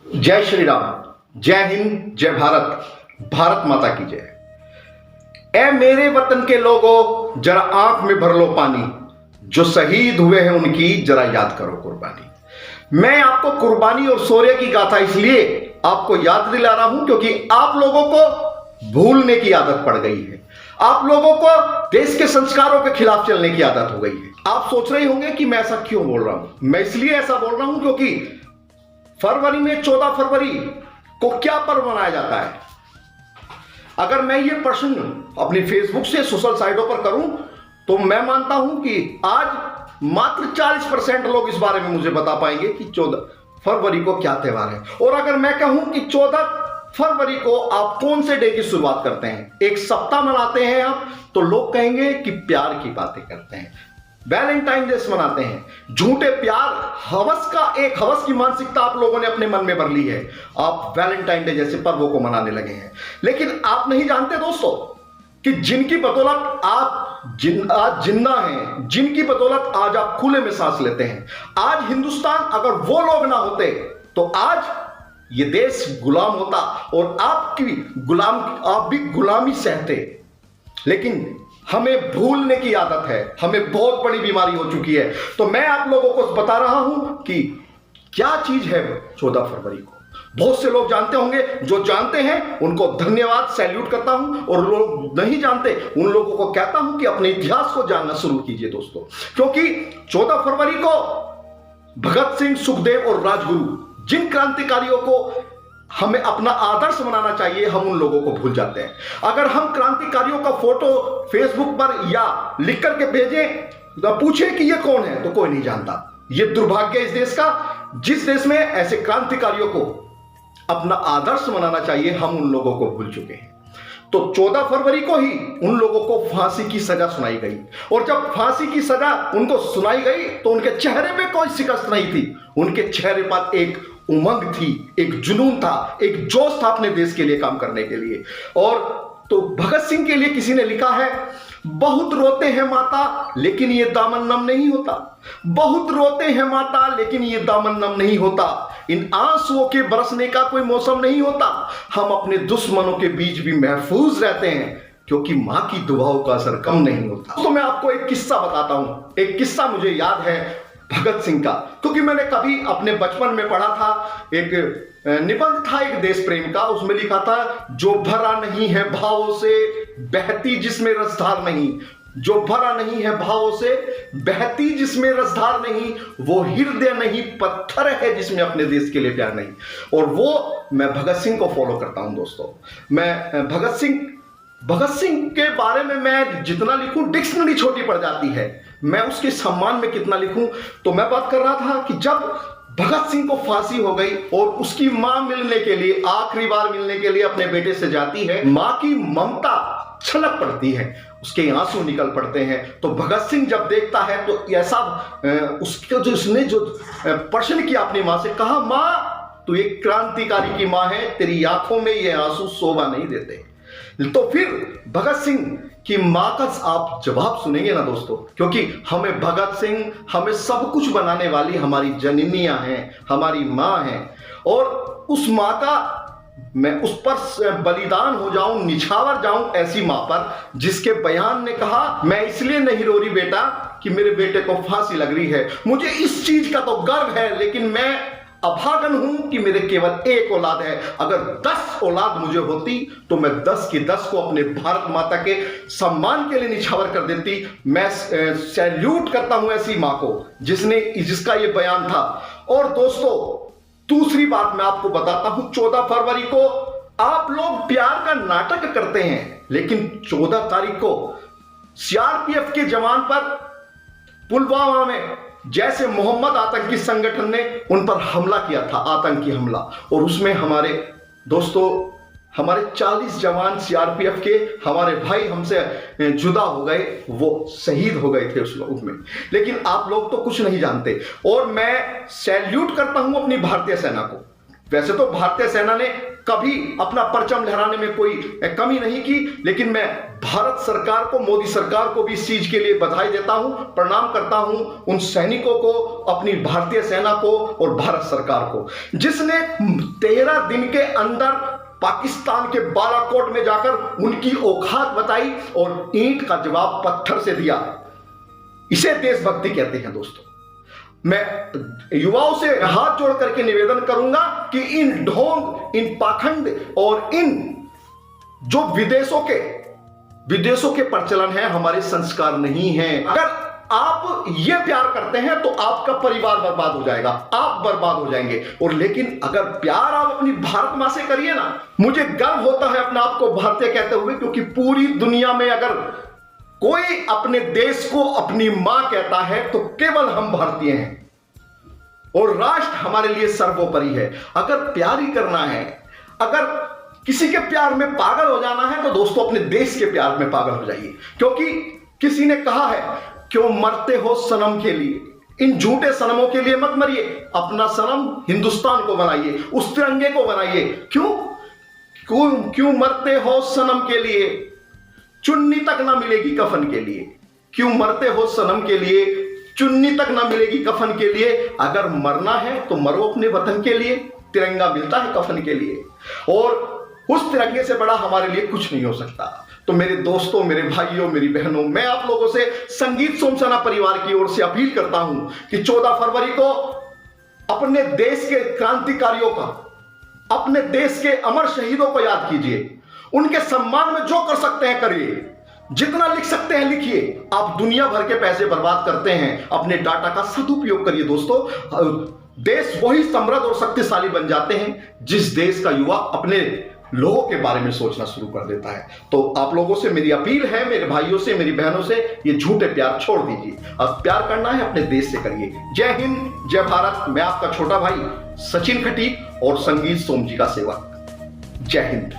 जय श्री राम, जय हिंद, जय भारत, भारत माता की जय। ए मेरे वतन के लोगों, जरा आंख में भर लो पानी, जो शहीद हुए हैं उनकी जरा याद करो कुर्बानी। मैं आपको कुर्बानी और शौर्य की गाथा इसलिए आपको याद दिला रहा हूं क्योंकि आप लोगों को भूलने की आदत पड़ गई है। आप लोगों को देश के संस्कारों के खिलाफ चलने की आदत हो गई है। आप सोच रहे होंगे कि मैं ऐसा क्यों बोल रहा हूं। मैं इसलिए ऐसा बोल रहा हूं क्योंकि फरवरी में 14 फरवरी को क्या पर्व मनाया जाता है। अगर मैं ये प्रश्न अपनी फेसबुक से सोशल साइटों पर करूं तो मैं मानता हूं कि आज मात्र 40% लोग इस बारे में मुझे बता पाएंगे कि 14 फरवरी को क्या त्योहार है। और अगर मैं कहूं कि 14 फरवरी को आप कौन से डे की शुरुआत करते हैं, एक सप्ताह मनाते हैं आप, तो लोग कहेंगे कि प्यार की बातें करते हैं, वैलेंटाइन डे मनाते हैं। झूठे प्यार, हवस की मानसिकता आप लोगों ने अपने मन में भर ली है। आप वैलेंटाइन डे जैसे पर्वों को मनाने लगे हैं। लेकिन आप नहीं जानते दोस्तों कि जिनकी बदौलत आप आज जिंदा हैं, जिनकी बदौलत आज आप खुले में सांस लेते हैं, आज हिंदुस्तान, अगर वो लोग ना होते तो आज ये देश गुलाम होता और आप भी गुलामी सहते। लेकिन हमें भूलने की आदत है, हमें बहुत बड़ी बीमारी हो चुकी है। तो मैं आप लोगों को बता रहा हूं कि क्या चीज है 14 फरवरी को। बहुत से लोग जानते होंगे, जो जानते हैं उनको धन्यवाद, सैल्यूट करता हूं, और लोग नहीं जानते उन लोगों को कहता हूं कि अपने इतिहास को जानना शुरू कीजिए दोस्तों। क्योंकि 14 फरवरी को भगत सिंह, सुखदेव और राजगुरु, जिन क्रांतिकारियों को हमें अपना आदर्श बनाना चाहिए, हम उन लोगों को भूल जाते हैं। अगर हम क्रांतिकारियों का फोटो फेसबुक पर या लिख करके भेजें तो पूछे कि ये कौन है, तो कोई नहीं जानता। ये दुर्भाग्य इस देश का, जिस देश में ऐसे क्रांतिकारियों को अपना आदर्श बनाना चाहिए, हम उन लोगों को भूल चुके हैं। तो 14 फरवरी को ही उन लोगों को फांसी की सजा सुनाई गई, और जब फांसी की सजा उनको सुनाई गई तो उनके चेहरे पे कोई शिकस्त नहीं थी। उनके चेहरे पर एक उमंग थी, एक जुनून था, एक जोश था अपने देश के लिए काम करने के लिए। और तो भगत सिंह के लिए किसी ने लिखा है, बहुत रोते हैं माता लेकिन ये दामन नम नहीं होता, बहुत रोते हैं माता लेकिन ये दामन नम नहीं होता, इन आंसुओं के बरसने का कोई मौसम नहीं होता, हम अपने दुश्मनों के बीच भी महफूज रहते हैं क्योंकि मां की दुआओं का असर कम नहीं होता। तो मैं आपको एक किस्सा बताता हूं। एक किस्सा मुझे याद है भगत सिंह का, क्योंकि मैंने कभी अपने बचपन में पढ़ा था। एक निबंध था एक देश प्रेम का, उसमें लिखा था, जो भरा नहीं है भावों से बहती जिसमें रसधार नहीं, जो भरा नहीं है भावों से बहती जिसमें रसधार नहीं, वो हृदय नहीं पत्थर है जिसमें अपने देश के लिए प्यार नहीं। और वो मैं भगत सिंह को फॉलो करता हूं दोस्तों। मैं भगत सिंह के बारे में मैं जितना लिखूं डिक्शनरी छोटी पड़ जाती है। मैं उसके सम्मान में कितना लिखूं। तो मैं बात कर रहा था कि जब भगत सिंह को फांसी हो गई और उसकी मां मिलने के लिए, आखिरी बार मिलने के लिए अपने बेटे से जाती है, मां की ममता छलक पड़ती है, उसके आंसू निकल पड़ते हैं। तो भगत सिंह जब देखता है तो ऐसा उसने जो प्रश्न किया अपनी मां से, कहा, मां तू एक क्रांतिकारी की मां है, तेरी आंखों में ये आंसू शोभा नहीं देते। तो फिर भगत सिंह की मां का आप जवाब सुनेंगे ना दोस्तों, क्योंकि हमें भगत सिंह, हमें सब कुछ बनाने वाली हमारी जननियां हैं, हमारी मां हैं। और उस मां का मैं उस पर बलिदान हो जाऊं, निछावर जाऊं ऐसी मां पर, जिसके बयान ने कहा, मैं इसलिए नहीं रो रही बेटा कि मेरे बेटे को फांसी लग रही है, मुझे इस चीज का तो गर्व है, लेकिन मैं अभागन हूं कि मेरे केवल एक औलाद है। अगर 10 औलाद मुझे होती तो मैं 10 की 10 को अपने भारत माता के सम्मान के लिए निछावर कर देती। मैं सैल्यूट करता हूं ऐसी मां को जिसका ये बयान था। और दोस्तों दूसरी बात मैं आपको बताता हूं, 14 फरवरी को आप लोग प्यार का नाटक करते हैं, लेकिन 14 तारीख को सीआरपीएफ के जवान पर पुलवामा में जैसे मोहम्मद आतंकी संगठन ने उन पर हमला किया था, आतंकी हमला, और उसमें हमारे दोस्तों, हमारे 40 जवान सीआरपीएफ के, हमारे भाई हमसे जुदा हो गए, वो शहीद हो गए थे उस लोग में। लेकिन आप लोग तो कुछ नहीं जानते। और मैं सैल्यूट करता हूं अपनी भारतीय सेना को। वैसे तो भारतीय सेना ने कभी अपना परचम लहराने में कोई कमी नहीं की, लेकिन मैं भारत सरकार को, मोदी सरकार को भी इस चीज के लिए बधाई देता हूं, प्रणाम करता हूं उन सैनिकों को, अपनी भारतीय सेना को और भारत सरकार को, जिसने 13 दिन के अंदर पाकिस्तान के बालाकोट में जाकर उनकी औकात बताई और ईंट का जवाब पत्थर से दिया। इसे देशभक्ति कहते हैं दोस्तों। मैं युवाओं से हाथ जोड़ करके निवेदन करूंगा कि इन ढोंग, इन पाखंड और इन जो विदेशों के प्रचलन है, हमारे संस्कार नहीं हैं। अगर आप ये प्यार करते हैं तो आपका परिवार बर्बाद हो जाएगा, आप बर्बाद हो जाएंगे। और लेकिन अगर प्यार आप अपनी भारत मां से करिए ना, मुझे गर्व होता है अपने आप को भारतीय कहते हुए, क्योंकि पूरी दुनिया में अगर कोई अपने देश को अपनी मां कहता है तो केवल हम भारतीय हैं, और राष्ट्र हमारे लिए सर्वोपरि है। अगर प्यार ही करना है, अगर किसी के प्यार में पागल हो जाना है, तो दोस्तों अपने देश के प्यार में पागल हो जाइए। क्योंकि किसी ने कहा है, क्यों मरते हो सनम के लिए, इन झूठे सनमों के लिए मत मरिए, अपना सनम हिंदुस्तान को बनाइए, उस तिरंगे को बनाइए। क्यों मरते हो सनम के लिए, चुन्नी तक ना मिलेगी कफन के लिए। क्यों मरते हो सनम के लिए, चुन्नी तक ना मिलेगी कफन के लिए। अगर मरना है तो मरो अपने वतन के लिए, तिरंगा मिलता है कफन के लिए, और उस तिरंगे से बड़ा हमारे लिए कुछ नहीं हो सकता। तो मेरे दोस्तों, मेरे भाइयों, मेरी बहनों, मैं आप लोगों से संगीत सोमसाना परिवार की ओर से अपील करता हूं कि 14 फरवरी को अपने देश के क्रांतिकारियों का, अपने देश के अमर शहीदों को याद कीजिए, उनके सम्मान में जो कर सकते हैं करिए, जितना लिख सकते हैं लिखिए। आप दुनिया भर के पैसे बर्बाद करते हैं, अपने डाटा का सदुपयोग करिए दोस्तों। देश वही समृद्ध और शक्तिशाली बन जाते हैं जिस देश का युवा अपने लोगों के बारे में सोचना शुरू कर देता है। तो आप लोगों से मेरी अपील है, मेरे भाइयों से, मेरी बहनों से, ये झूठे प्यार छोड़ दीजिए। अब प्यार करना है अपने देश से करिए। जय हिंद, जय भारत। मैं आपका छोटा भाई सचिन खटीक और संगीत सोम जी का सेवक। जय हिंद।